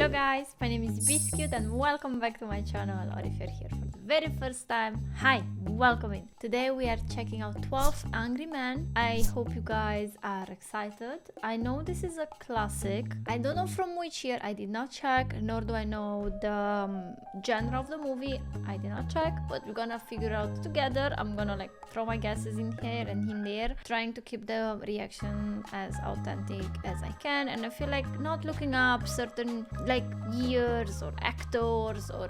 Hello guys, my name is BissFlix and welcome back to my channel, or if you're here for the very first time, hi, welcome in. Today we are checking out 12 Angry Men. I hope you guys are excited. I know this is a classic. I don't know from which year, I did not check, nor do I know the genre of the movie. I did not check, but we're gonna figure out together. I'm gonna like throw my guesses in here and in there, trying to keep the reaction as authentic as I can. And I feel like not looking up certain like years or actors or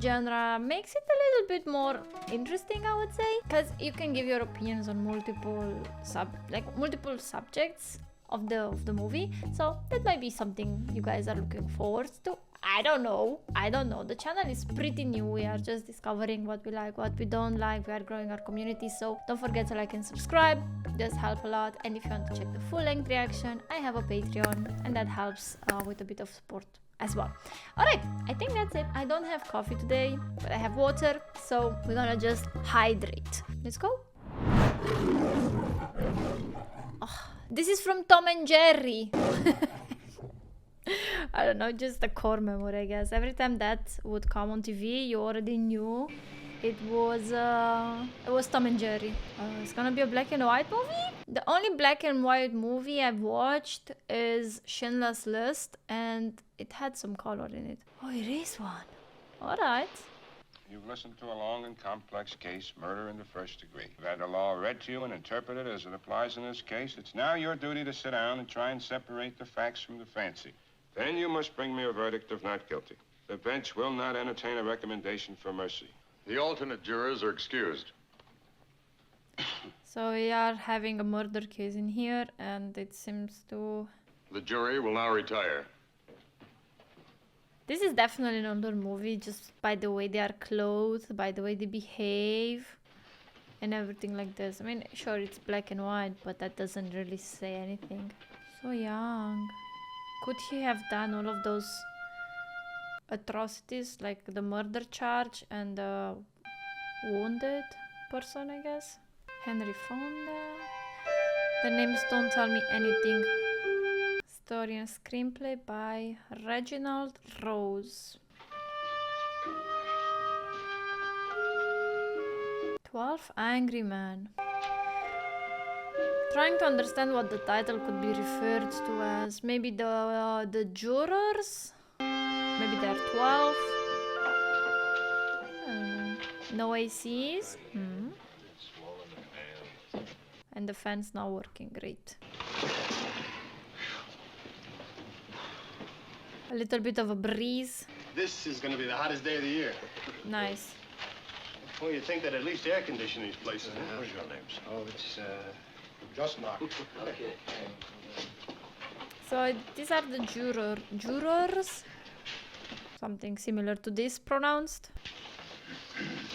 genre makes it a little bit more interesting, I would say, because you can give your opinions on multiple subjects of the movie. So that might be something you guys are looking forward to. I don't know. The channel is pretty new. We are just discovering what we like, what we don't like. We are growing our community. So don't forget to like and subscribe. Just help a lot. And if you want to check the full-length reaction, I have a Patreon, and that helps with a bit of support as well. Alright, I think that's it. I don't have coffee today, but I have water. So we're gonna just hydrate. Let's go. Oh, this is from Tom and Jerry. I don't know, just a core memory, I guess. Every time that would come on TV, you already knew it was Tom and Jerry. It's gonna be a black and white movie. The only black and white movie I've watched is Schindler's List, and it had some color in it. Oh, it is one. All right. You've listened to a long and complex case, murder in the first degree. You've had the law read to you and interpreted as it applies in this case. It's now your duty to sit down and try and separate the facts from the fancy. Then you must bring me a verdict of not guilty. The bench will not entertain a recommendation for mercy. The alternate jurors are excused. So we are having a murder case in here, and it seems to... The jury will now retire. This is definitely an older movie, just by the way they are clothed, by the way they behave, and everything like this. I mean, sure, it's black and white, but that doesn't really say anything. So young. Could he have done all of those atrocities, like the murder charge and the wounded person, I guess? Henry Fonda. The names don't tell me anything. Story and screenplay by Reginald Rose. 12 Angry Men. Trying to understand what the title could be referred to as. Maybe the jurors? Maybe there are 12? No ACs? And the fan's not working great. A little bit of a breeze. This is going to be the hottest day of the year. Nice. Well, you'd think that at least air conditioning these places. What's your names? Oh, it's, just not. Okay. So these are the jurors? Something similar to this pronounced?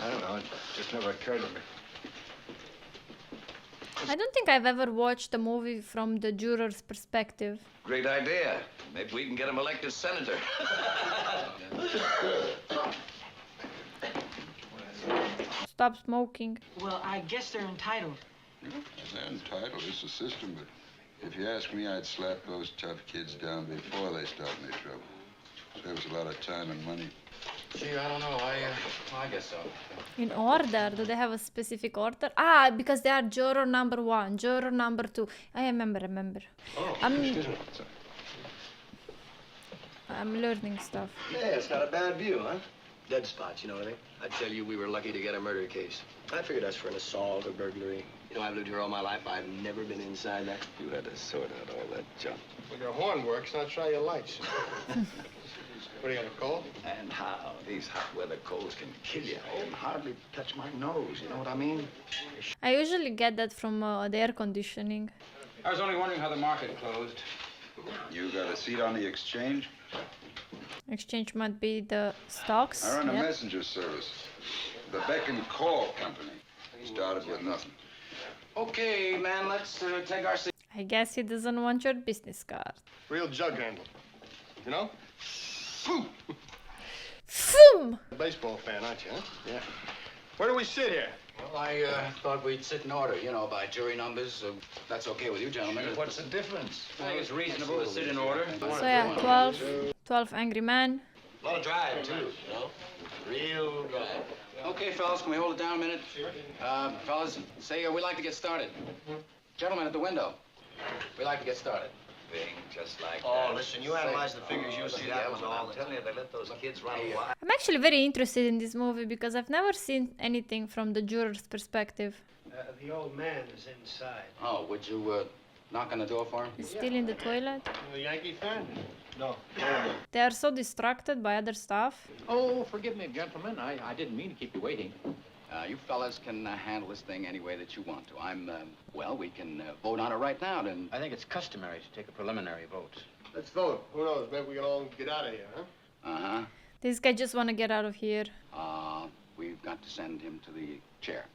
I don't know. It just never occurred to me. I don't think I've ever watched a movie from the juror's perspective. Great idea. Maybe we can get him elected senator. Stop smoking. Well, I guess they're entitled. They're entitled. It's a system, but if you ask me, I'd slap those tough kids down before they start any trouble. Saves a lot of time and money. Gee, I don't know. I guess so. In order? Do they have a specific order? Ah, because they are juror number 1, juror number 2. I remember. Oh, Excuse me. I'm learning stuff. Yeah, it's not a bad view, huh? Dead spots, you know what I mean? I tell you, we were lucky to get a murder case. I figured that's for an assault or burglary. You know, I've lived here all my life. I've never been inside that. You had to sort out all that junk. Well, your horn works, not try your lights. What are you, gonna call? And how these hot weather colds can kill you. I can hardly touch my nose, you know what I mean? I usually get that from the air conditioning. I was only wondering how the market closed. You got a seat on the exchange? Exchange might be the stocks. I run a yeah. messenger service. The Beck and Call Company. Started with nothing. Okay, man, let's take our seat. I guess he doesn't want your business card. Real jug handle. You know? Foom! Baseball fan, aren't you, huh? Yeah. Where do we sit here? Well, Well, I thought we'd sit in order, you know, by jury numbers. That's okay with you, gentlemen. What's the difference? I think it's reasonable to sit in order. So yeah, 12 angry men. A lot of drive, too, you know? Real drive. Okay, fellas, can we hold it down a minute? Fellas, say we'd like to get started. Gentlemen at the window, we'd like to get started. Thing just like Oh, that. listen, you analyze the figures, you'll see that was all. I'm telling you, they let those kids run wild. I'm actually very interested in this movie because I've never seen anything from the juror's perspective. The old man is inside. Oh, would you knock on the door for him? He's still in the toilet. A Yankee fan? No. They are so distracted by other stuff. Oh, forgive me, gentlemen. I didn't mean to keep you waiting. You fellas can handle this thing any way that you want to. Well, we can vote on it right now, then. I think it's customary to take a preliminary vote. Let's vote. Who knows? Maybe we can all get out of here, huh? Uh-huh. This guy just want to get out of here. We've got to send him to the chair.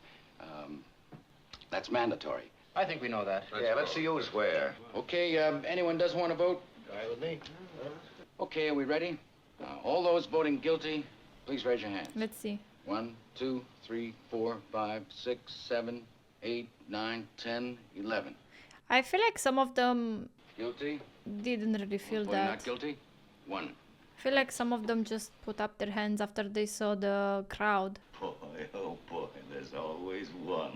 That's mandatory. I think we know that. Let's see who's where. Okay, anyone doesn't want to vote? All right with me. Okay, are we ready? All those voting guilty, please raise your hands. Let's see. 1, 2, 3, 4, 5, 6, 7, 8, 9, 10, 11. I feel like some of them Guilty? didn't really feel Voting that. not guilty? 1. I feel like some of them just put up their hands after they saw the crowd. Boy, oh boy, there's always one.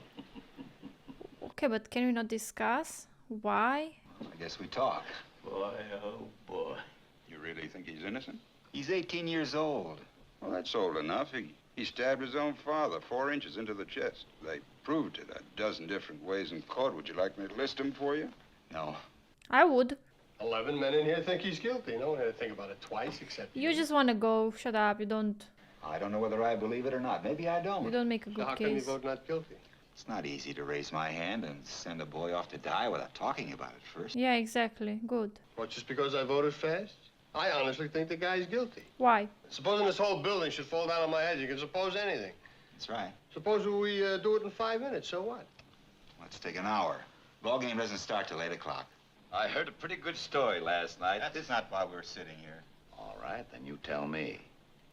Okay, but can we not discuss why? I guess we talk. Boy, oh boy. You really think he's innocent? He's 18 years old. Well, that's old enough. He stabbed his own father 4 inches into the chest. They proved it a dozen different ways in court. Would you like me to list them for you? No. I would. 11 men in here think he's guilty. No one had to think about it twice except You just want to go. Shut up. You don't I don't know whether I believe it or not. Maybe I don't. make a So good how come you case. vote not guilty? It's not easy to raise my hand and send a boy off to die without talking about it first. Yeah, exactly. Good. What, just because I voted fast? I honestly think the guy's guilty. Why? Supposing this whole building should fall down on my head, you can suppose anything. That's right. Suppose we do it in 5 minutes, so what? Let's take an hour. Ball game doesn't start till 8 o'clock. I heard a pretty good story last night. That's not why we're sitting here. All right, then you tell me.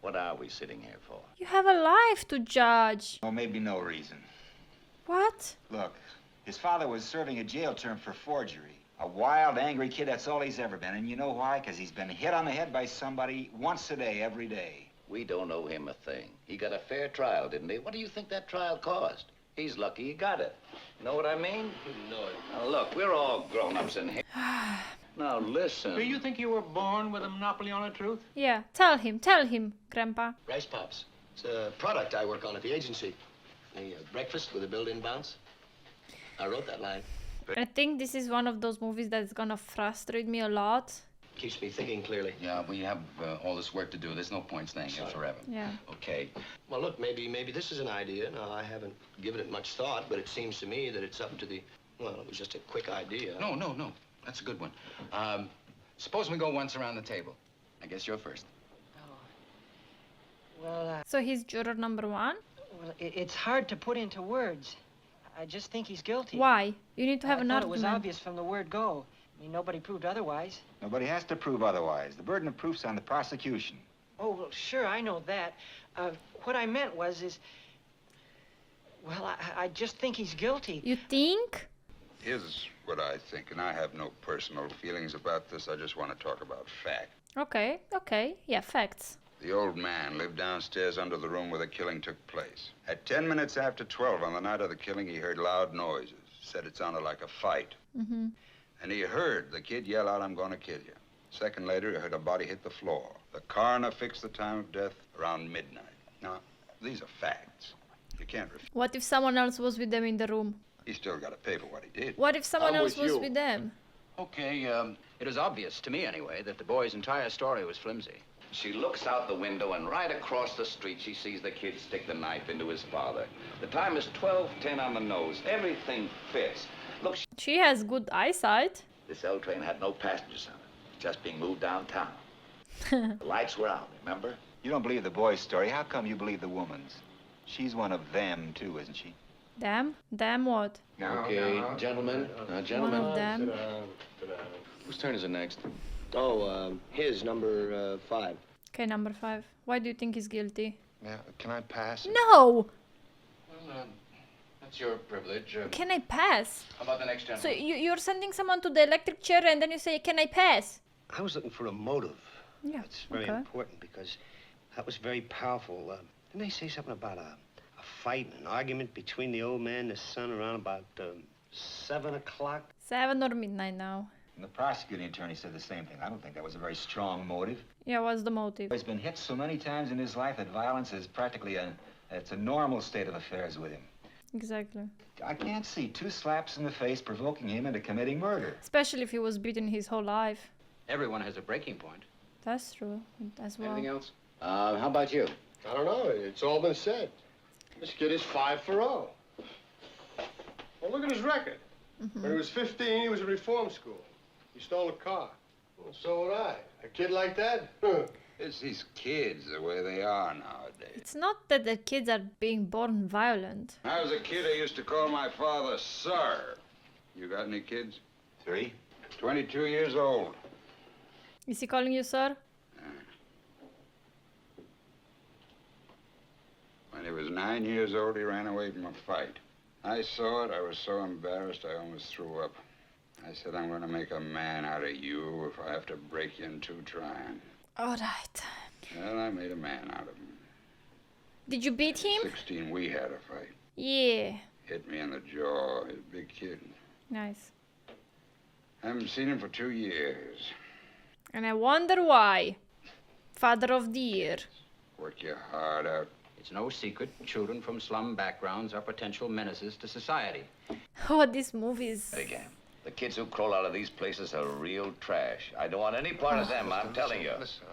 What are we sitting here for? You have a life to judge. Well, maybe no reason. What? Look, his father was serving a jail term for forgery. A wild, angry kid, that's all he's ever been. And you know why? Because he's been hit on the head by somebody once a day, every day. We don't owe him a thing. He got a fair trial, didn't he? What do you think that trial cost? He's lucky he got it. You know what I mean? No. Now, look, we're all grown-ups in here. Now, listen. Do you think you were born with a monopoly on the truth? Yeah, tell him, Grandpa. Rice Pops. It's a product I work on at the agency. The breakfast with a built-in bounce. I wrote that line. I think this is one of those movies that's gonna frustrate me a lot. Keeps me thinking clearly. Yeah, we have all this work to do. There's no point staying here forever. Yeah. Okay. Well, look, maybe this is an idea. Now, I haven't given it much thought, but it seems to me that it's up to the... Well, it was just a quick idea. No. That's a good one. Suppose we go once around the table. I guess you're first. Well, So he's juror number 1. it's hard to put into words. I just think he's guilty. Why? You need to have I an thought it was argument. obvious from the word go. I mean, nobody proved otherwise. Nobody has to prove otherwise. The burden of proof's on the prosecution. Oh, well, sure, I know that. What I meant was, well, I just think he's guilty. You think? Here's what I think, and I have no personal feelings about this. I just want to talk about fact. Okay. Yeah, facts. The old man lived downstairs under the room where the killing took place. At 10 minutes after 12 on the night of the killing, he heard loud noises. Said it sounded like a fight. Mm-hmm. And he heard the kid yell out, "I'm going to kill you." Second later, he heard a body hit the floor. The coroner fixed the time of death around midnight. Now, these are facts. You can't refute. What if someone else was with them in the room? He still got to pay for what he did. What if someone I'm else with was you. with them? Okay, it is obvious to me anyway that the boy's entire story was flimsy. She looks out the window, and right across the street, she sees the kid stick the knife into his father. The time is 12:10 on the nose. Everything fits. Look, She has good eyesight. this L train had no passengers on it. Just being moved downtown. The lights were out, remember? You don't believe the boy's story. How come you believe the woman's? She's one of them, too, isn't she? Them? Them what? Okay, gentlemen. One Gentlemen. of them. Whose turn is it next? Oh, his, number 5. Okay, number 5. Why do you think he's guilty? Yeah, can I pass? No! Well, That's your privilege. Can I pass? How about the next So gentleman? you're sending someone to the electric chair and then you say, can I pass? I was looking for a motive. Yeah, That's very okay. important because that was very powerful. Didn't they say something about a fight, an argument between the old man and his son around about 7 o'clock? 7 or midnight now. And the prosecuting attorney said the same thing. I don't think that was a very strong motive. Yeah, what's the motive? He's been hit so many times in his life that violence is practically it's a normal state of affairs with him. Exactly. I can't see 2 slaps in the face provoking him into committing murder. Especially if he was beaten his whole life. Everyone has a breaking point. That's true as well. Anything else? How about you? I don't know. It's all been said. This kid is 5 for 0. Well, look at his record. When he was 15, he was at reform school. He stole a car. Well, so would I. A kid like that? It's these kids, the way they are nowadays. It's not that the kids are being born violent. When I was a kid, I used to call my father Sir. You got any kids? 3? 22 years old. Is he calling you sir? When he was 9 years old, he ran away from a fight. I saw it. I was so embarrassed, I almost threw up. I said, I'm going to make a man out of you if I have to break you in 2 trying. All right. Well, I made a man out of him. Did you beat him? 16, we had a fight. Yeah. Hit me in the jaw. He's a big kid. Nice. Haven't seen him for 2 years. And I wonder why. Father of the year. Work your heart out. It's no secret children from slum backgrounds are potential menaces to society. Oh, this movie is... Again, the kids who crawl out of these places are real trash. I don't want any part of them, I'm telling you. Listen,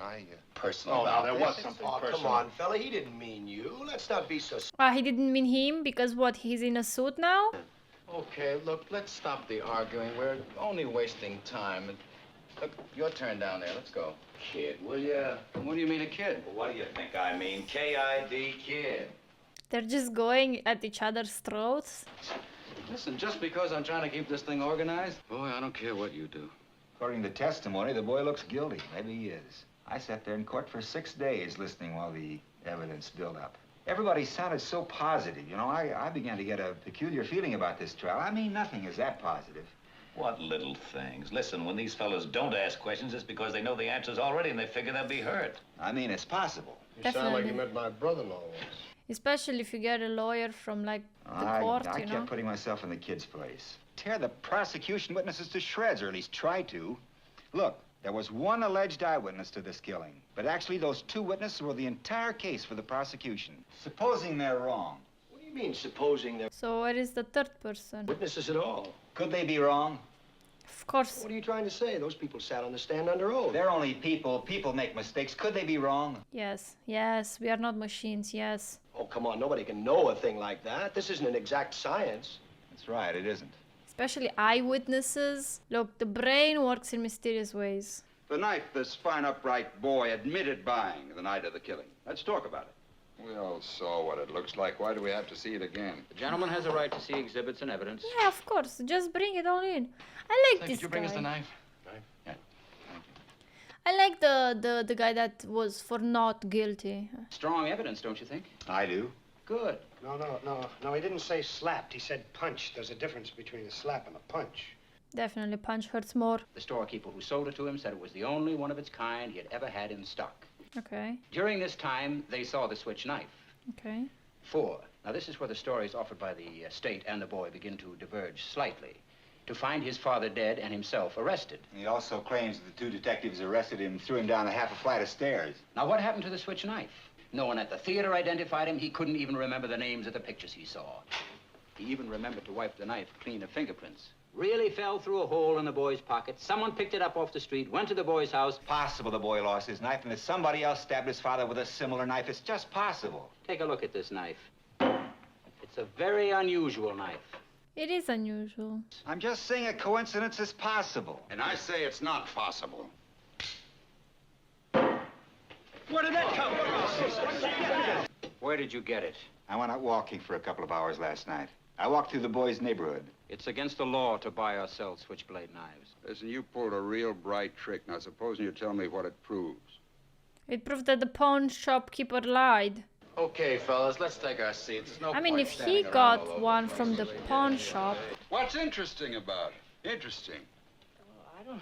Personal. Oh, now about there this. was something Oh, personal. come on, fella. He didn't mean you. Let's not be so... He didn't mean him because what, he's in a suit now? Okay, look, let's stop the arguing. We're only wasting time. Look, your turn down there. Let's go. Kid, will ya? What do you mean, a kid? What do you think I mean? K-I-D, kid. They're just going at each other's throats. Listen, just because I'm trying to keep this thing organized, boy, I don't care what you do. According to testimony, the boy looks guilty. Maybe he is. I sat there in court for 6 days listening while the evidence built up. Everybody sounded so positive. You know, I began to get a peculiar feeling about this trial. I mean, nothing is that positive. What little things. Listen, when these fellas don't ask questions, it's because they know the answers already and they figure they'll be hurt. I mean, it's possible. You sound like you Definitely. met my brother-in-law once. Especially if you get a lawyer from, like, the court, I you know? kept putting myself in the kid's place. Tear the prosecution witnesses to shreds, or at least try to. Look, there was one alleged eyewitness to this killing, but actually those 2 witnesses were the entire case for the prosecution. Supposing they're wrong, What do you mean, supposing they're So where is the third person? witnesses at all? could they be wrong? Of course. What are you trying to say? Those people sat on the stand under oath. They're only people. People make mistakes. Could they be wrong? Yes, yes, we are not machines, yes. Oh, come on. Nobody can know a thing like that. This isn't an exact science. That's right, it isn't. Especially eyewitnesses. Look, the brain works in mysterious ways. The knife this fine, upright boy admitted buying the night of the killing. Let's talk about it. We all saw what it looks like. Why do we have to see it again? The gentleman has a right to see exhibits and evidence. Yeah, of course. Just bring it all in. I like Say, this could you bring us the guy. knife? I like the guy that was for not guilty. Strong evidence, don't you think? I do. Good. No, he didn't say slapped. He said punched. There's a difference between a slap and a punch. Definitely punch hurts more. The storekeeper who sold it to him said it was the only one of its kind he had ever had in stock. Okay, During this time, they saw the switch knife. okay. 4. Now, this is where the stories offered by the state and the boy begin to diverge slightly. To find his father dead and himself arrested. He also claims that the 2 detectives arrested him, threw him down a half a flight of stairs. Now, what happened to the switch knife? No one at the theater identified him. He couldn't even remember the names of the pictures he saw. He even remembered to wipe the knife clean of fingerprints. Really fell through a hole in the boy's pocket. Someone picked it up off the street, went to the boy's house. Possible the boy lost his knife and that somebody else stabbed his father with a similar knife. It's just possible. Take a look at this knife. It's a very unusual knife. It is unusual. I'm just saying a coincidence is possible. And I say it's not possible. Where did that come from? Where did you get it? I went out walking for a couple of hours last night. I walked through the boy's neighborhood. It's against the law to buy or sell switchblade knives. Listen, you pulled a real bright trick. Now, supposing you tell me what it proves. It proved that the pawn shopkeeper lied. Okay, fellas, let's take our seats. There's no I mean, point if he standing around got all over one the from place. the pawn shop, What's interesting about it? Interesting.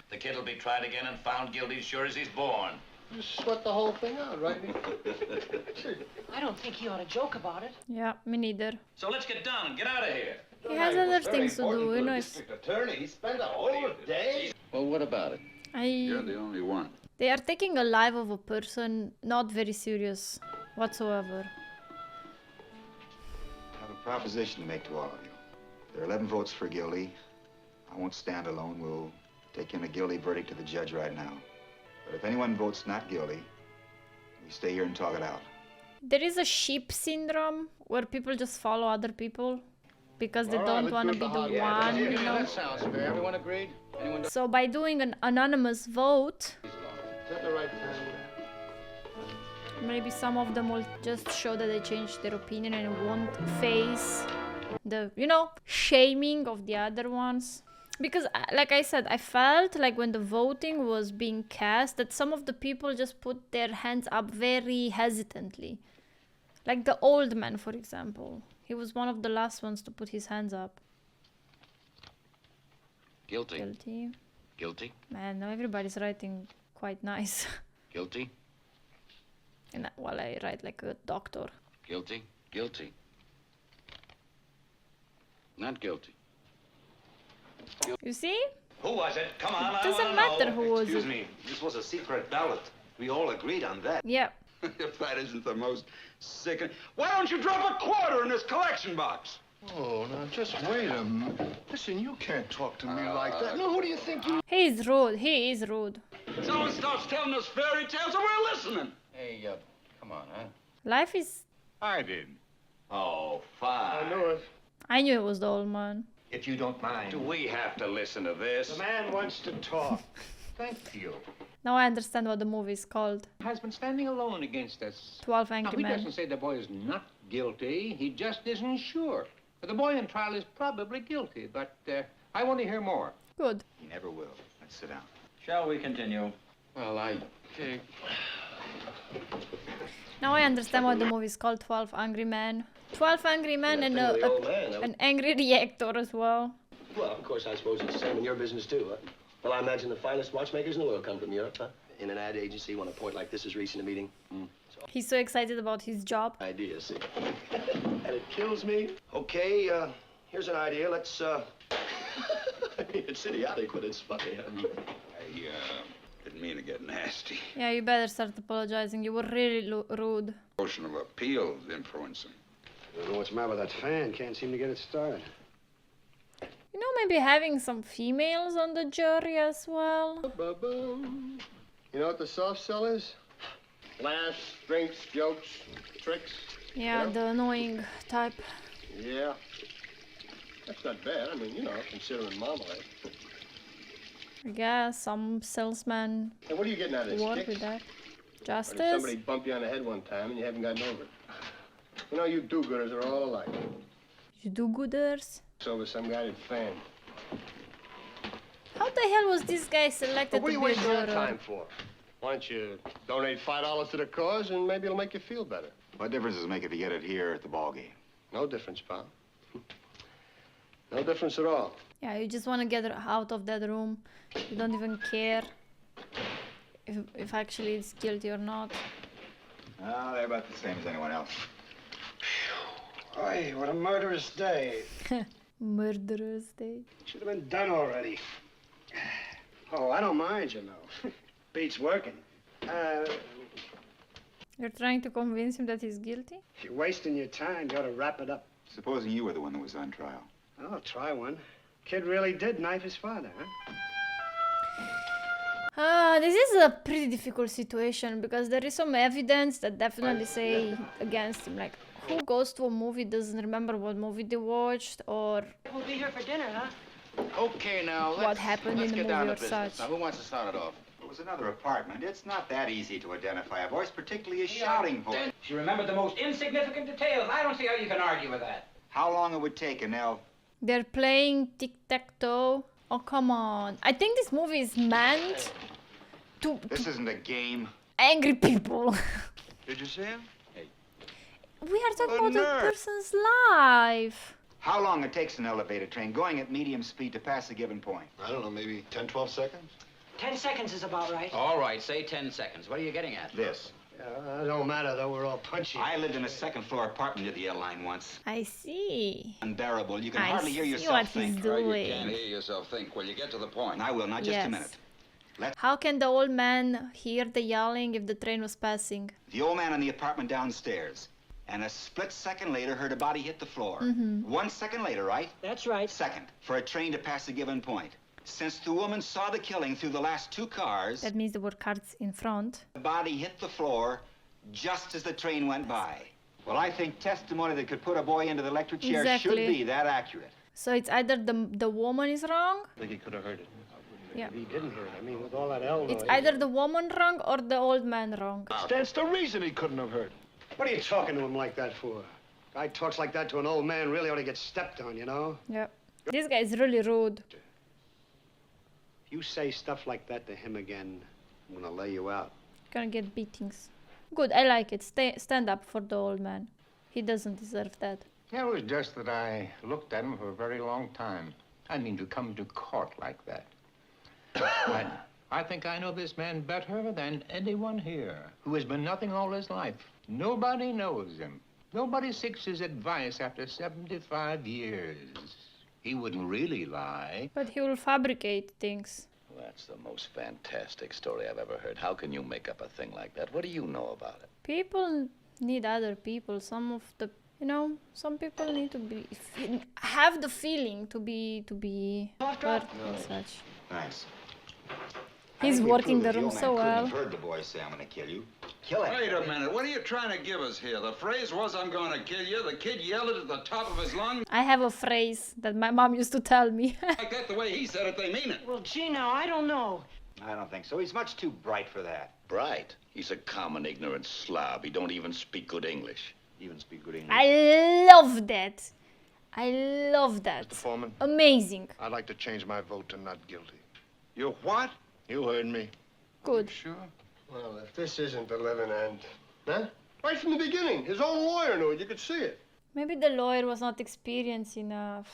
The kid will be tried again and found guilty as sure as he's born. Just sweat the whole thing out, right? I don't think he ought to joke about it. yeah, me neither. So let's get down and get out of here. He has other things to do, you know. Attorney spend a whole day. Well, what about it? You're I. the only one. They are taking a life of a person not very serious whatsoever. I have a proposition to make to all of you. There are 11 votes for guilty. I won't stand alone. We'll take in a guilty verdict to the judge right now. But if anyone votes not guilty, we stay here and talk it out. There is a sheep syndrome where people just follow other people because they All right, don't let's want to do be the the hard one, work. you know. That sounds fair. Everyone agreed? Anyone? So by doing an anonymous vote, Is that the right time? maybe some of them will just show that they changed their opinion and won't face the, you know, shaming of the other ones. Because, like I said, I felt like when the voting was being cast, that some of the people just put their hands up very hesitantly. Like the old man, for example. He was one of the last ones to put his hands up. Guilty. Guilty. Guilty. Man, now everybody's writing quite nice. Guilty. And while I write like a doctor. Guilty. Guilty. Not guilty. You see? Who was it? Come on, It doesn't matter who was Excuse it. me, this was a secret ballot. We all agreed on that. Yeah. If that isn't the most sickening... Why don't you drop a quarter in this collection box? Oh, now just wait a minute. Listen, you can't talk to me like that. No, who do you think you... He is rude. He is rude. Someone starts telling us fairy tales and we're listening. Hey, come on, huh? Life is... I did. Oh, I fine. knew it. I knew it was the old man. If you don't mind. Do we have to listen to this? The man wants to talk. Thank you. Now I understand what the movie is called. Has been standing alone against us. 12 Now, Angry he Men. doesn't say the boy is not guilty. He just isn't sure. The boy in trial is probably guilty, but I want to hear more. Good. He never will. Let's sit down. Shall we continue? Well, Now I understand what the movie is called, 12 Angry Men. 12 Angry Men and thing with the old man, that an angry reactor as well. Well, of course, I suppose it's the same in your business, too, huh? Well, I imagine the finest watchmakers in the world come from Europe, huh? In an ad agency, when a point like this is reaching a meeting. He's so excited about his job. Idea, see? And it kills me. Okay, here's an idea. Let's, I mean, it's idiotic, but it's funny, huh? I didn't mean to get nasty. Yeah, you better start apologizing. You were really rude. Emotional appeal is influencing. I don't know what's the matter with that fan. Can't seem to get it started. You know, maybe having some females on the jury as well. Ba-boom. You know what the soft sell is? Laughs, drinks, jokes, tricks. Yeah, the annoying type. Yeah. That's not bad. I mean, you know, considering Marmalade. I guess some salesmen Hey, what are you getting out of this? work Kicks? with that. Or did Justice? somebody bump you on the head one time and you haven't gotten over it? You know, you do-gooders are all alike. You do-gooders? So was some guy named Fan. How the hell was this guy selected But what are to you be a wasting your juror? time for? Why don't you donate $5 to the cause and maybe it'll make you feel better? What difference does it make if you get it here at the ball game? No difference, pal. No difference at all. Yeah, you just want to get out of that room. You don't even care if actually it's guilty or not. Oh, they're about the same as anyone else. Oy, what a murderous day. Murderous day. Should have been done already. Oh, I don't mind, you know. Beats working. You're trying to convince him that he's guilty? If you're wasting your time, you ought to wrap it up. Supposing you were the one that was on trial. I'll try one. Kid really did knife his father, huh? This is a pretty difficult situation because there is some evidence that definitely say against him. Like, who goes to a movie doesn't remember what movie they watched or We'll be here for dinner, huh? Okay, now, what happened in let's the get movie down or to business. such. Now, who wants to start it off? It was another apartment. It's not that easy to identify a voice, particularly a shouting voice. She remembered the most insignificant details. I don't see how you can argue with that. How long it would take, Anel? They're playing tic-tac-toe. Oh, come on. I think this movie is meant to This isn't a game. angry people. Did you see him? We are talking A about a nurse. person's life. How long it takes an elevator train going at medium speed to pass a given point? I don't know, maybe 10, 12 seconds? 10 seconds is about right. All right, say 10 seconds. What are you getting at? This. It don't matter, though. We're all punchy. I lived in a second-floor apartment near the L line once. I see. Unbearable. You can I hardly hear see yourself what he's think. doing. Right, you can't hear yourself think. Well, you get to the point. And I will, not just Yes. a minute. How can the old man hear the yelling if the train was passing? The old man in the apartment downstairs. And a split second later heard a body hit the floor. 1 second later, right? That's right. Second, for a train to pass a given point. Since the woman saw the killing through the last 2 cars, That means there were cars in front. the body hit the floor just as the train went by. Well, I think testimony that could put a boy into the electric chair should Exactly. be that accurate. So it's either the woman is wrong. I think he could have heard it. Yeah. He didn't hear it. I mean, with all that L It's noise. either the woman wrong or the old man wrong. That's the reason he couldn't have heard. What are you talking to him like that for? Guy talks like that to an old man really ought to get stepped on, you know? Yeah. This guy is really rude. If you say stuff like that to him again, I'm gonna lay you out. Gonna get beatings. Good, I like it. Stand up for the old man. He doesn't deserve that. It was just that I looked at him for a very long time. I mean, to come to court like that. I think I know this man better than anyone here, who has been nothing all his life. Nobody knows him. Nobody seeks his advice after 75 years. He wouldn't really lie. But he will fabricate things. That's the most fantastic story I've ever heard. How can you make up a thing like that? What do you know about it? People need other people. Some of the, some people need to have the feeling to be heard and such. Nice. He's working the room so well. Heard the boy say, I'm gonna kill you. Kill him. Wait a minute. What are you trying to give us here? The phrase was, I'm going to kill you. The kid yelled it at the top of his lungs. I have a phrase that my mom used to tell me. Like that, the way he said it, they mean it. Well, gee, now, I don't know. I don't think so. He's much too bright for that. Bright. He's a common, ignorant slob. He don't even speak good English. Even speak good English. I love that. I love that. Mr. Foreman, Amazing. I'd like to change my vote to not guilty. You what? You heard me. Good. Sure. Well, if this isn't the living end, huh? Right from the beginning, his own lawyer knew it. You could see it. Maybe the lawyer was not experienced enough.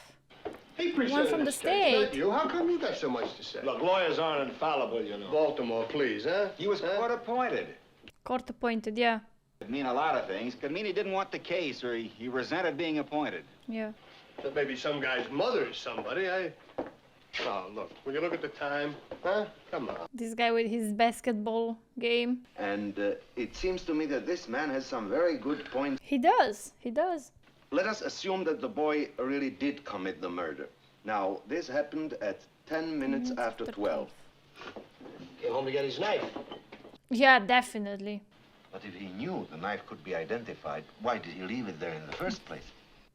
He One presented from the this case, not state. you. How come you got so much to say? Look, lawyers aren't infallible, you know. Baltimore, please, huh? He was court appointed. Court appointed, yeah. Could mean a lot of things. Could mean he didn't want the case or he resented being appointed. Yeah. That maybe some guy's mother is somebody. Oh, look, when you look at the time, huh? Come on. This guy with his basketball game. And it seems to me that this man has some very good points. He does. He does. Let us assume that the boy really did commit the murder. Now, this happened at 10 minutes after 12. Came home to get his knife. Yeah, definitely. But if he knew the knife could be identified, why did he leave it there in the first place?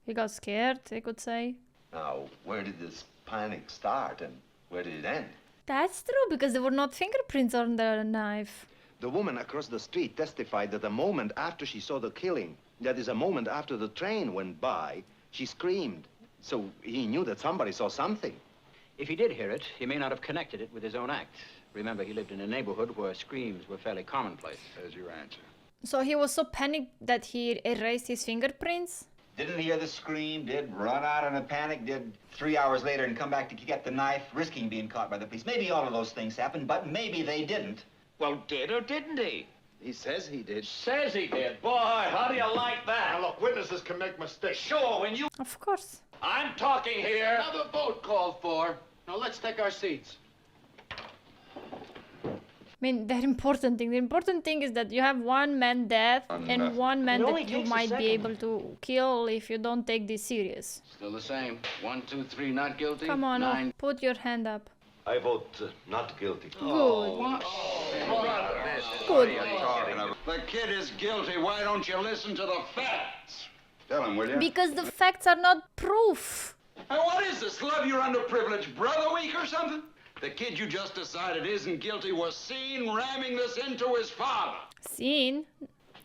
He got scared, I could say. Now, where did this panic start and where did it end? That's true, because there were not fingerprints on the knife. The woman across the street testified that a moment after she saw the killing, that is, a moment after the train went by, she screamed. So he knew that somebody saw something. If he did hear it, he may not have connected it with his own act. Remember, he lived in a neighborhood where screams were fairly commonplace. There's your answer. So he was so panicked that he erased his fingerprints? Didn't hear the scream, did run out in a panic, did 3 hours later and come back to get the knife, risking being caught by the police. Maybe all of those things happened, but maybe they didn't. Well, did or didn't he? He says he did. Says he did. Boy, how do you like that? Now, look, witnesses can make mistakes. Sure, when you... Of course. I'm talking here. Another vote called for. Now let's take our seats. I mean, the important thing is that you have one man dead and one man It only that you takes a might be second. able to kill if you don't take this serious. Still the same. 1, 2, 3, not guilty. Come on, 9. put your hand up. I vote not guilty. Good. Good. The kid is guilty. Why don't you listen to the facts? Tell him, will you? Because the facts are not proof. Hey, what is this? Love your underprivileged brother week or something? The kid you just decided isn't guilty was seen ramming this into his father. Seen?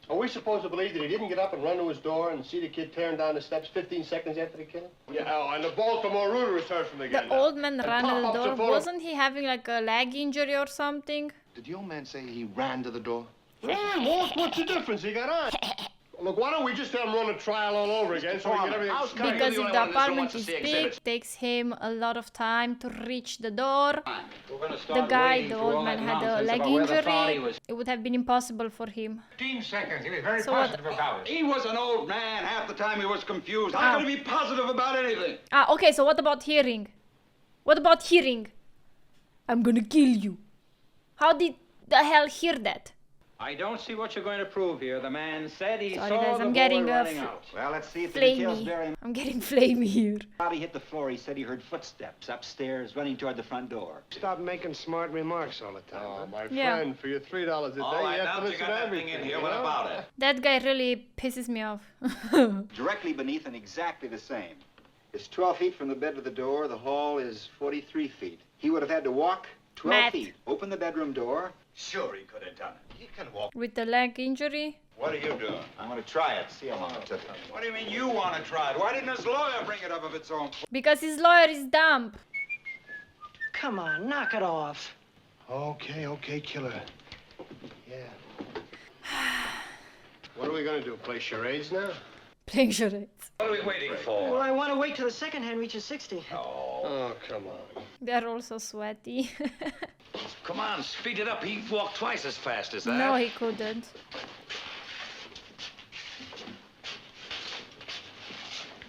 Are we supposed to believe that he didn't get up and run to his door and see the kid tearing down the steps 15 seconds after the killing? Yeah, oh, and the Baltimore Rooter returned from the The gun. old man ran at the pop-ups door. are full of- Wasn't he having like a leg injury or something? Did the old man say he ran to the door? Yeah, Walt, what's the difference? He got on. Look, why don't we just have him run a trial all over again so we can get everything straight? Because if the apartment is big, it takes him a lot of time to reach the door. The guy, the old man, had a leg injury. It would have been impossible for him. 15 seconds. He was very So positive about it. He was an old man. Half the time he was confused. How could he be positive about anything? Okay, so what about hearing? What about hearing? I'm gonna kill you. How did the hell hear that? I don't see what you're going to prove here. The man said he Sorry, saw guys, the I'm boy getting running out. Well, let's see if the details flamey. bear I'm getting flamey here. Bobby hit the floor. He said he heard footsteps upstairs running toward the front door. Stop making smart remarks all the time. Oh, my Yeah. friend, for your $3 a day, All right, you have now to that you listen got to that thing everything. in here, you what know? about it? That guy really pisses me off. Directly beneath and exactly the same. It's 12 feet from the bed to the door. The hall is 43 feet. He would have had to walk 12 Matt. feet, open the bedroom door. Sure, he could have done it. He can walk. With the leg injury. What are you doing? I'm going to try it, see how long it took. What do you mean you want to try it? Why didn't his lawyer bring it up of its own? Because his lawyer is dumb. Come on, knock it off. Okay, killer. Yeah. What are we gonna do, play charades now? Playing charades. What are we waiting for? Well, I want to wait till the second hand reaches 60. Oh, come on. They're also sweaty. Come on, speed it up. He can walk twice as fast as that. No, he couldn't.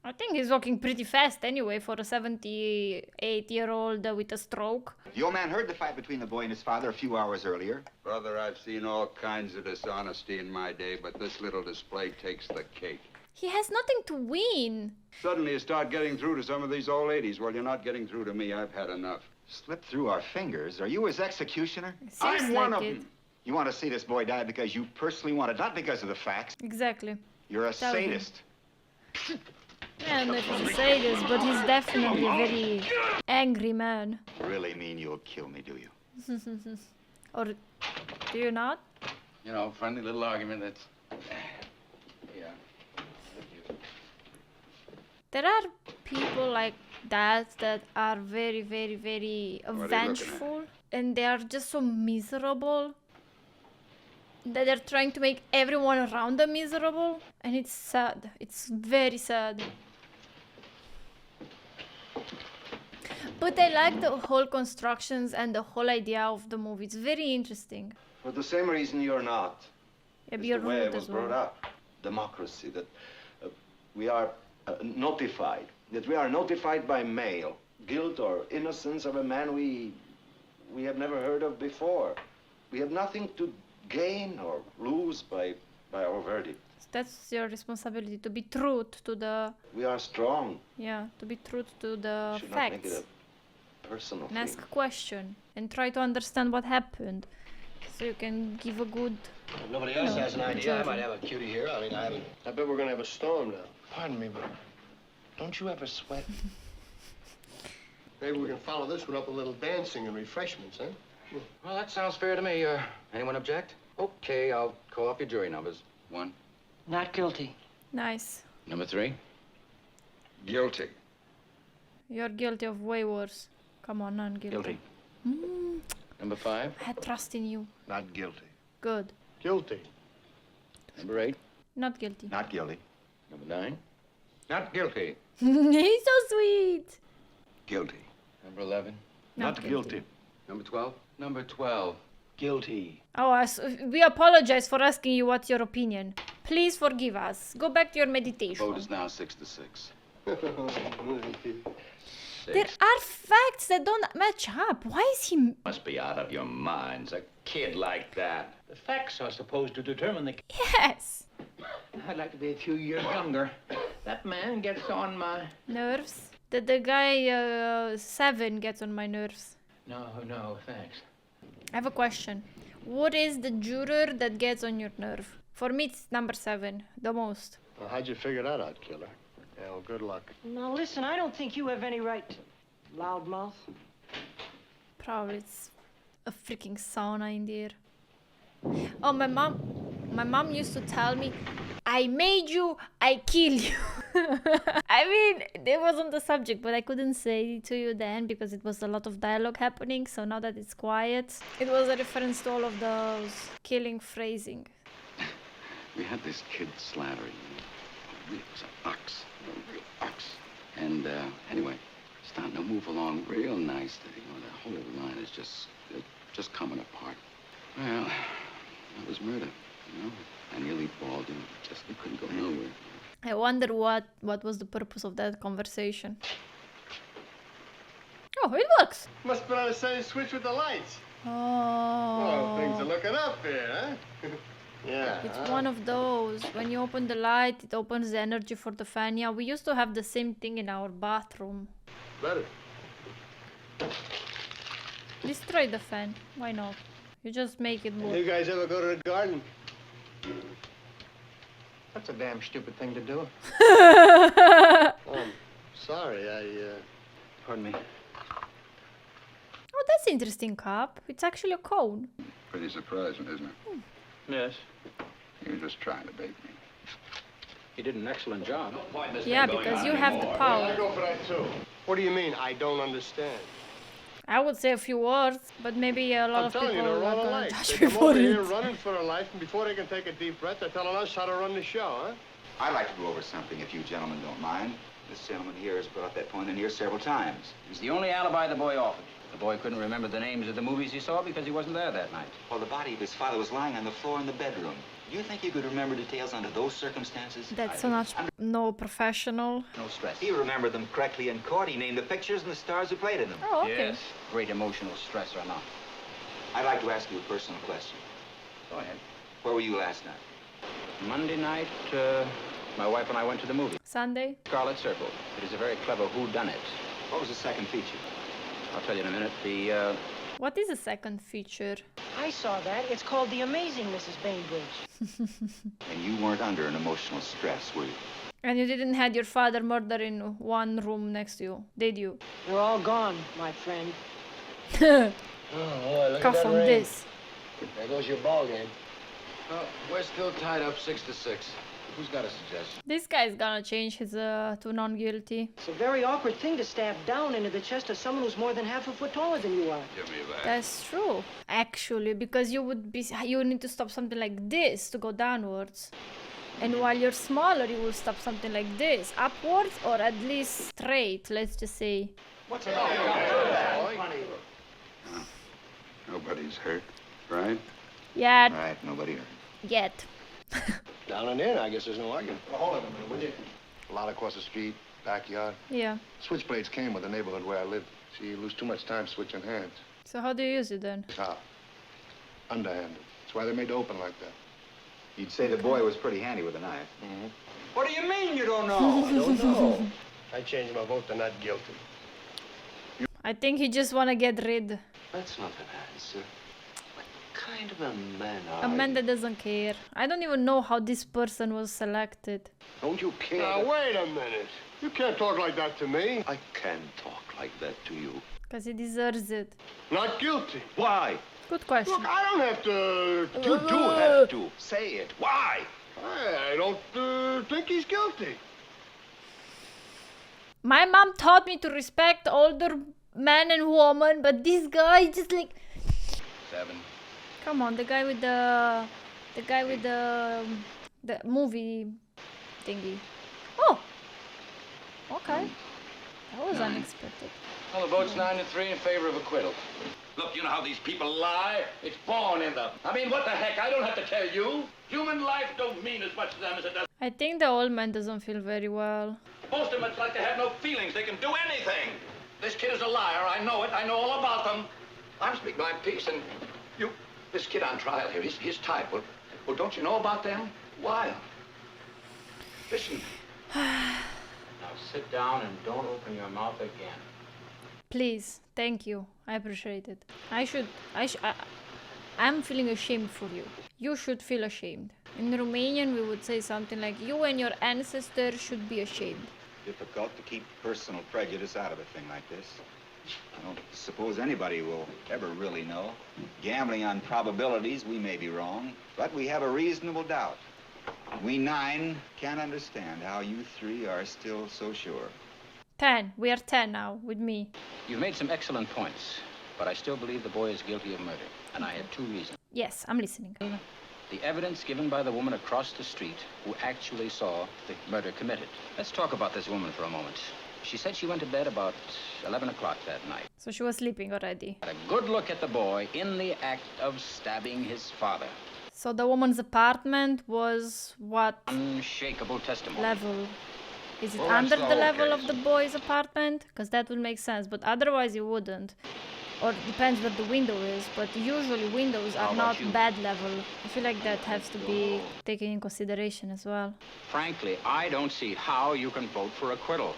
I think he's walking pretty fast anyway for a 78-year-old with a stroke. The old man heard the fight between the boy and his father a few hours earlier. Brother, I've seen all kinds of dishonesty in my day, but this little display takes the cake. He has nothing to win. Suddenly you start getting through to some of these old ladies. Well, you're not getting through to me. I've had enough. Slipped through our fingers. Are you his executioner? Seems I'm one like of it. them. You want to see this boy die because you personally want it, not because of the facts. Exactly. You're a Tell him. sadist. I don't know if he's a sadist, but he's definitely a very angry man. Really mean you'll kill me, do you? Or do you not? You know, friendly little argument that's... Yeah. There are people like that are very, very, very are you looking vengeful, and they are just so miserable that they're trying to make everyone around them miserable, and it's sad. It's very sad. But I like the whole constructions and the whole idea of the movie. It's very interesting. For the same reason you're not. Yeah, It's be the way rude it was as brought well. up. Democracy, that we are notified. That we are notified by mail. Guilt or innocence of a man we have never heard of before. We have nothing to gain or lose by our verdict. That's your responsibility, to be true to the, We are strong. to be true to the Should not make facts. it a personal And thing. ask a question and try to understand what happened, so you can give a good. If nobody else has an idea, I judgment. might have a cutie here. I mean, I haven't... I bet we're gonna have a storm now. Pardon me, but don't you ever sweat? Maybe we can follow this one up with a little dancing and refreshments, huh? Well, that sounds fair to me. Anyone object? Okay, I'll call off your jury numbers. 1. Not guilty. Nice. Number 3. Guilty. You're guilty of way worse. Come on, non-guilty. Guilty. Mm, Number 5. I had trust in you. Not guilty. Good. Guilty. Number 8. Not guilty. Not guilty. Number 9. Not guilty. He's so sweet. Guilty. Number 11. Not guilty. Number 12. Number 12. Guilty. Oh, we apologize for asking you what's your opinion. Please forgive us. Go back to your meditation. Vote is now 6-6. There are facts that don't match up. Why is he? Must be out of your minds. A kid like that. The facts are supposed to determine the... Yes. I'd like to be a few years younger. That man gets on my... Nerves. The guy 7 gets on my nerves. No, thanks. I have a question. What is the juror that gets on your nerve? For me, it's number 7, the most. Well, how'd you figure that out, killer? Yeah, well, good luck. Now, listen, I don't think you have any right to loudmouth. Probably it's a freaking sauna in there. Oh, my mom used to tell me, I made you, I kill you. I mean, it wasn't the subject, but I couldn't say it to you then because it was a lot of dialogue happening. So now that it's quiet, it was a reference to all of those killing phrasing. We had this kid Slattery. He was an ox, a real ox. And anyway, starting to move along real nicely. You know, the whole line is just coming apart. Well, that was murder, you know. I nearly balled him. We couldn't go nowhere. I wonder what was the purpose of that conversation. Oh, it works. Must have been on the same switch with the lights. Oh. Oh, things are looking up here, huh? Yeah. It's one of those. When you open the light, it opens the energy for the fan. Yeah, we used to have the same thing in our bathroom. Better. Destroy the fan. Why not? You just make it work. You guys ever go to the garden? That's a damn stupid thing to do. Sorry, Pardon me. Oh, that's interesting, Cap. It's actually a cone. Pretty surprising, isn't it? Yes. You're just trying to bait me. He did an excellent job. Yeah, because you have the power. I go for that too. What do you mean? I don't understand. I would say a few words, but maybe a lot I'm of telling people you, they're are all gonna alike. judge They me come for over here it. running for their life, and before they can take a deep breath, they're telling us how to run the show, huh? I'd like to go over something if you gentlemen don't mind. This gentleman here has brought that point in here several times. It was the only alibi the boy offered. The boy couldn't remember the names of the movies he saw because he wasn't there that night. Well, the body of his father was lying on the floor in the bedroom. Do you think he could remember details under those circumstances? That's so much no professional. No stress. He remembered them correctly in court. He named the pictures and the stars who played in them. Oh, okay. Yes. Great emotional stress or not. I'd like to ask you a personal question. Go ahead. Where were you last night? Monday night, my wife and I went to the movie. Sunday? Scarlet Circle. It is a very clever whodunit. What was the second feature? I'll tell you in a minute. What is the second feature? I saw that. It's called The Amazing Mrs. Bainbridge. And you weren't under an emotional stress, were you? And you didn't had your father murdered in one room next to you, did you? They're all gone, my friend. Oh, boy, look Cough at that on rain. this. There goes your ball game. Well, we're still tied up 6-6. Who's got a suggestion? This guy is gonna change his to non-guilty. It's a very awkward thing to stab down into the chest of someone who's more than half a foot taller than you are. Give me that. That's true, actually, because you need to stop something like this to go downwards. And while you're smaller, you will stop something like this, upwards or at least straight, let's just say. What's it Nobody's hurt, right? Yet. Right, nobody hurt. Yet. Down and in, I guess there's no argument. Well, hold on a minute, would you? A lot across the street, backyard. Yeah. Switchblades came with the neighborhood where I live. See, you lose too much time switching hands. So how do you use it then? Top. Underhanded. That's why they made it open like that. You'd say the boy was pretty handy with a knife. Mm-hmm. What do you mean you don't know? I don't know. I changed my vote to not guilty. I think he just wanna get rid. That's not an answer. What kind of a man are A man you? that doesn't care. I don't even know how this person was selected. Don't you care? Now, wait a minute. You can't talk like that to me. I can talk like that to you. Because he deserves it. Not guilty. Why? Good question. Look, I don't have to... You do have to. Say it. Why? I don't think he's guilty. My mom taught me to respect older men and women, but this guy just like... 7. Come on, the guy with the movie thingy. Oh! Okay. That was unexpected. Well, the vote's 9-3 in favor of acquittal. Look, you know how these people lie? It's born in them. I mean, what the heck? I don't have to tell you. Human life don't mean as much to them as it does. I think the old man doesn't feel very well. Most of them, it's like they have no feelings. They can do anything. This kid is a liar. I know it. I know all about them. I'm speaking my piece, and you... This kid on trial here, his type. Well, don't you know about them? Why? Listen. Now sit down and don't open your mouth again. Please, thank you. I appreciate it. I'm feeling ashamed for you. You should feel ashamed. In Romanian, we would say something like, you and your ancestors should be ashamed. Difficult to keep personal prejudice out of a thing like this. I don't suppose anybody will ever really know. Gambling on probabilities, we may be wrong, but we have a reasonable doubt. We 9 can't understand how you 3 are still so sure. 10. We are 10 now, with me. You've made some excellent points, but I still believe the boy is guilty of murder, and I have 2 reasons. Yes, I'm listening. The evidence given by the woman across the street who actually saw the murder committed. Let's talk about this woman for a moment. She said she went to bed about 11 o'clock that night. So she was sleeping already. Had a good look at the boy in the act of stabbing his father. So the woman's apartment was what Unshakable testimony. level? Is it Well, under that's the the whole level of case. the boy's apartment? Because that would make sense, but otherwise it wouldn't. Or it depends what the window is, but usually windows How are about not you? bad level. I feel like that has to be taken in consideration as well. Frankly, I don't see how you can vote for acquittal.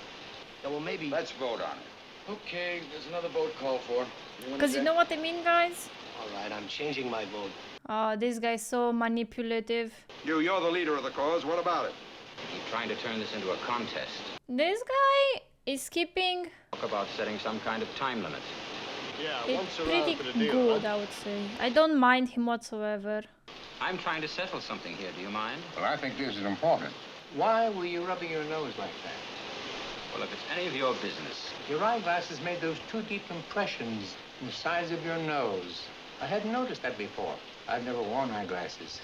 Yeah, well, maybe... Let's vote on it. Okay, there's another vote called for. Because you know what I mean, guys? All right, I'm changing my vote. Oh, this guy's so manipulative. You're the leader of the cause. What about it? You're trying to turn this into a contest. This guy is keeping Talk about setting some kind of time limit. Yeah, it once pretty around for the deal, good, huh? I would say. I don't mind him whatsoever. I'm trying to settle something here. Do you mind? Well, I think this is important. Why were you rubbing your nose like that? Well, if it's any of your business. Your eyeglasses made those two deep impressions in the sides of your nose. I hadn't noticed that before. I've never worn eyeglasses.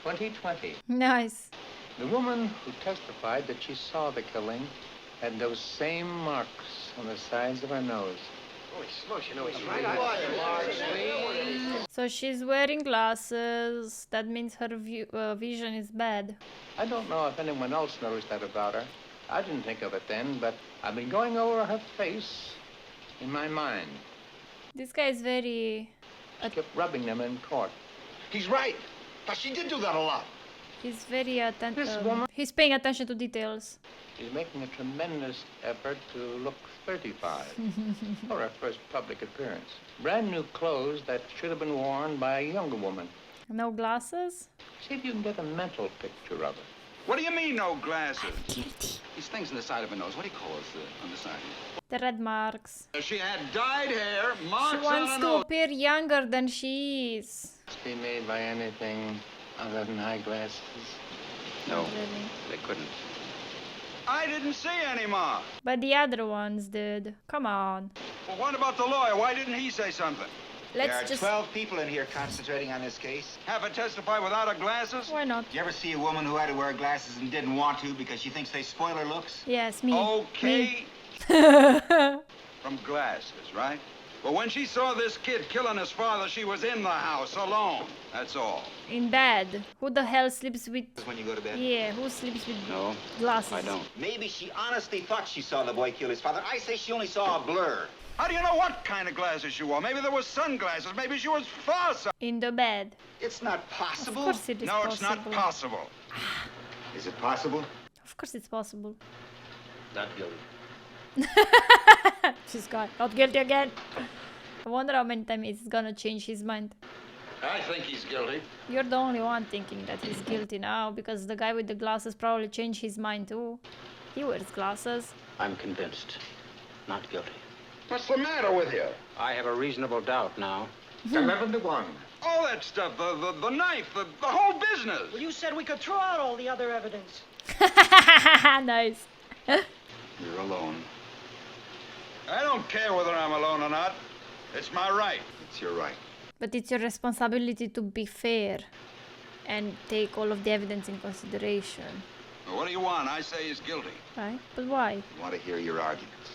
2020. Nice. The woman who testified that she saw the killing had those same marks on the sides of her nose. Holy smokes, you know he's right. So she's wearing glasses. That means her vision is bad. I don't know if anyone else noticed that about her. I didn't think of it then, but I've been going over her face in my mind. This guy is very... I kept rubbing them in court. He's right. But she did do that a lot. He's very This attentive. woman- He's paying attention to details. She's making a tremendous effort to look 35 for her first public appearance. Brand new clothes that should have been worn by a younger woman. No glasses? See if you can get a mental picture of it. What do you mean, no glasses? These things on the side of her nose, what do you call it on the side? The red marks. She had dyed hair, She marks on wants her to nose. appear younger than she is. Must be made by anything other than eyeglasses. No, Really. they couldn't. I didn't see any mark. But the other ones did. Come on. Well, what about the lawyer? Why didn't he say something? There are Let's just... 12 people in here concentrating on this case. Have her testify without her glasses? Why not? You ever see a woman who had to wear glasses and didn't want to because she thinks they spoil her looks? Yes, me. Okay. Me. From glasses, right? Well, when she saw this kid killing his father, she was in the house alone. That's all. In bed. Who the hell sleeps with... When you go to bed? Yeah, who sleeps with No, glasses? I don't. Maybe she honestly thought she saw the boy kill his father. I say she only saw a blur. How do you know what kind of glasses she wore? Maybe there was sunglasses. Maybe she was farsighted. In the bed. It's not Of possible. course it is No, possible. it's not possible. Is it possible? Of course it's possible. Not guilty. She's got not guilty again. I wonder how many times it's gonna change his mind. I think he's guilty. You're the only one thinking that he's guilty now, because the guy with the glasses probably changed his mind too. He wears glasses. I'm convinced. Not guilty. What's the matter with you? I have a reasonable doubt now. 11 to 1. All that stuff, the knife, the whole business. Well, you said we could throw out all the other evidence. Nice. You're alone. I don't care whether I'm alone or not. It's my right. It's your right. But it's your responsibility to be fair and take all of the evidence in consideration. Well, what do you want? I say he's guilty. Right? But why? We want to hear your arguments.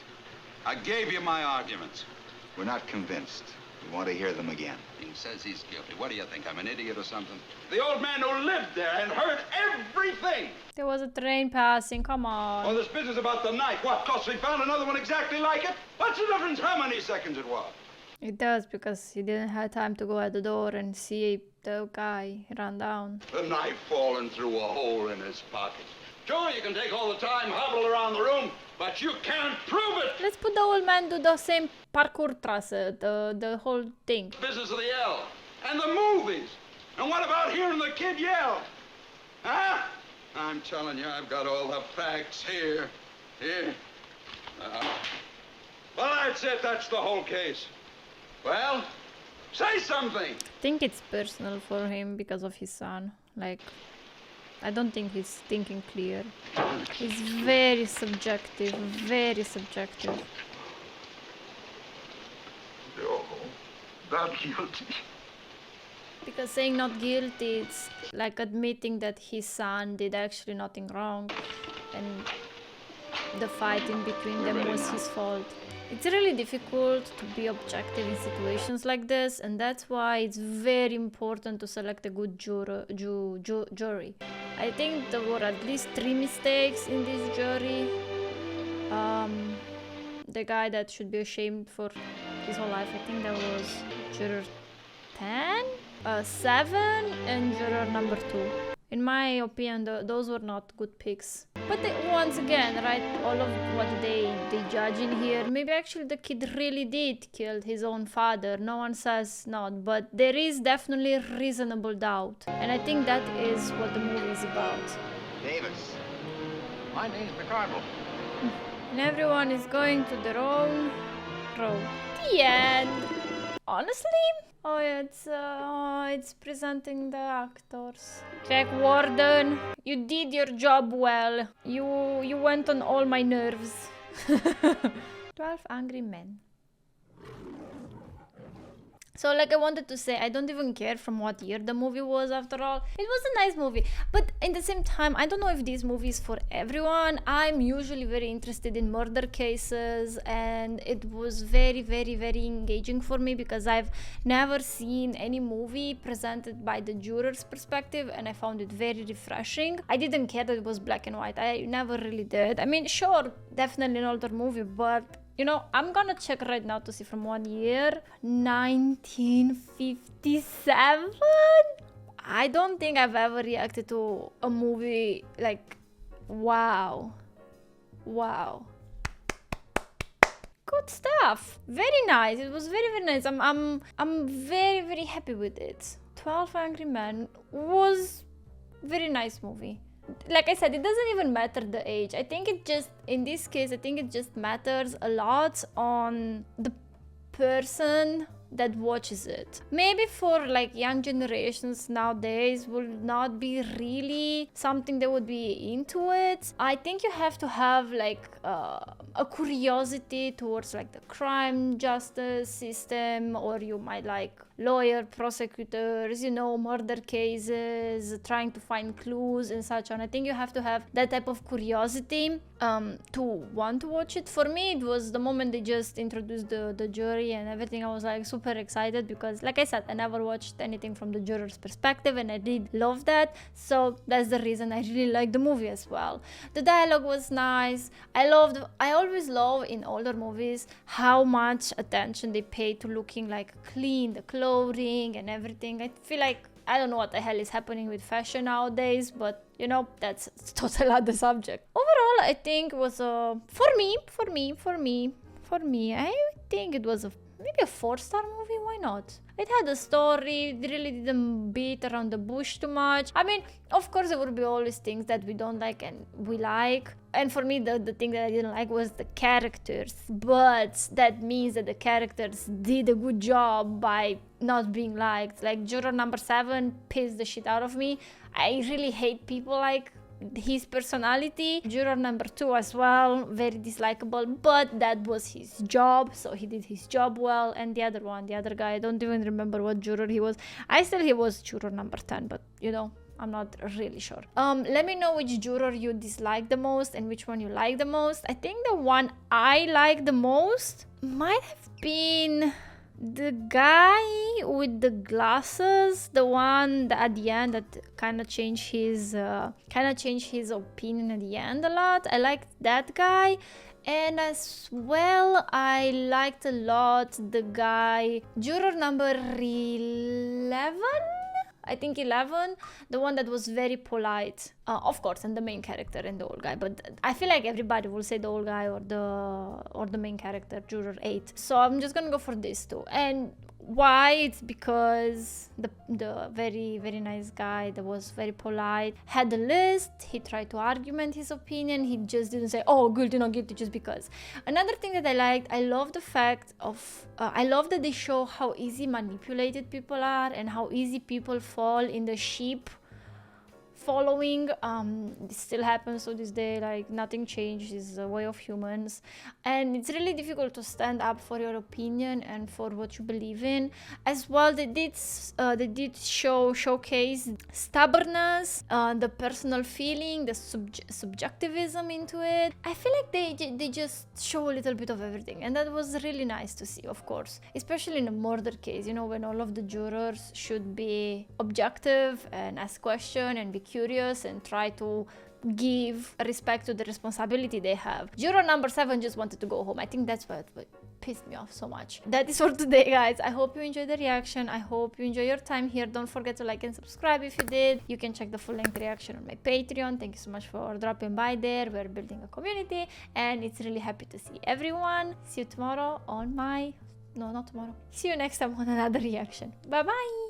I gave you my arguments. We're not convinced. We want to hear them again. He says he's guilty. What do you think? I'm an idiot or something? The old man who lived there and heard everything. There was a train passing, come on. Oh, this business about the knife. What, 'cause we found another one exactly like it? What's the difference how many seconds it was? It does, because he didn't have time to go at the door and see the guy run down. The knife falling through a hole in his pocket. Sure, you can take all the time, hobble around the room, but you can't prove it. Let's put the old man do the same parkour trasse, the whole thing. Business of the L. And the movies. And what about hearing the kid yell? Huh? I'm telling you, I've got all the facts here. Here. Well, that's it. That's the whole case. Well, say something. I think it's personal for him because of his son. Like, I don't think he's thinking clear. It's very subjective, very subjective. No, not guilty. Because saying not guilty, it's like admitting that his son did actually nothing wrong, and the fight in between them was his fault. It's really difficult to be objective in situations like this, and that's why it's very important to select a good jury. I think there were at least 3 mistakes in this jury. The guy that should be ashamed for his whole life, I think that was juror 10, 7, and juror number 2. In my opinion, those were not good picks. But once again, right, all of what they judge in here, maybe actually the kid really did kill his own father. No one says not, but there is definitely reasonable doubt. And I think that is what the movie is about. Davis. My name's McCardle. And everyone is going to their own road. The end. Honestly? Oh yeah, it's presenting the actors. Jack Warden, you did your job well. You went on all my nerves. 12 Angry Men. So like I wanted to say, I don't even care from what year the movie was after all. It was a nice movie, but in the same time, I don't know if this movie is for everyone. I'm usually very interested in murder cases, and it was very, very, very engaging for me because I've never seen any movie presented by the juror's perspective, and I found it very refreshing. I didn't care that it was black and white. I never really did. I mean, sure, definitely an older movie, but you know, I'm gonna check right now to see from what year. 1957? I don't think I've ever reacted to a movie like, wow. Wow. Good stuff. Very nice. It was very, very nice. I'm very, very happy with it. 12 Angry Men was very nice movie. Like I said, it doesn't even matter the age. I think it just, in this case, I think it just matters a lot on the person that watches it. Maybe for like young generations nowadays will not be really something they would be into it. I think you have to have like a curiosity towards like the crime justice system, or you might like lawyer, prosecutors, you know, murder cases, trying to find clues and such on. I think you have to have that type of curiosity to want to watch it. For me, it was the moment they just introduced the jury and everything. I was like super excited because, like I said, I never watched anything from the juror's perspective, and I did love that. So that's the reason I really liked the movie as well. The dialogue was nice. I always love in older movies how much attention they pay to looking like clean, the clothing and everything. I feel like I don't know what the hell is happening with fashion nowadays, but you know, that's totally other subject. Overall, I think it was for me, I think it was maybe a 4-star movie. Why not? It had a story, it really didn't beat around the bush too much. I mean, of course there will be always things that we don't like and we like. And for me, the thing that I didn't like was the characters. But that means that the characters did a good job by not being liked. Like juror number 7 pissed the shit out of me. I really hate people like his personality. Juror number 2 as well, very dislikable, but that was his job, so he did his job well. And the other one, the other guy, I don't even remember what juror he was. He was juror number 10, but you know, I'm not really sure. Let me know which juror you dislike the most and which one you like the most. I think the one I like the most might have been the guy with the glasses, the one that at the end that kind of changed his opinion at the end a lot. I liked that guy. And as well, I liked a lot the guy, juror number 11? I think 11, the one that was very polite, of course, and the main character and the old guy. But I feel like everybody will say the old guy or the main character, juror 8. So I'm just gonna go for these two. And why? It's because the very, very nice guy that was very polite had a list. He tried to argument his opinion. He just didn't say, oh, guilty, not guilty, just because. Another thing that I liked, I love the fact of, I love that they show how easy manipulated people are and how easy people fall in the sheep following. This still happens to this day, like nothing changed. This is a way of humans, and it's really difficult to stand up for your opinion and for what you believe in. As well, they did showcase stubbornness, the personal feeling, the subjectivism into it. I feel like they just show a little bit of everything, and that was really nice to see, of course, especially in a murder case, you know, when all of the jurors should be objective and ask questions and be curious and try to give respect to the responsibility they have. Juror number 7 just wanted to go home. I think that's what pissed me off so much. That is for today, guys. I hope you enjoyed the reaction. I hope you enjoy your time here. Don't forget to like and subscribe if you did. You can check the full-length reaction on my Patreon. Thank you so much for dropping by there. We're building a community, and it's really happy to see everyone. See you tomorrow on my... No, not tomorrow. See you next time on another reaction. Bye-bye!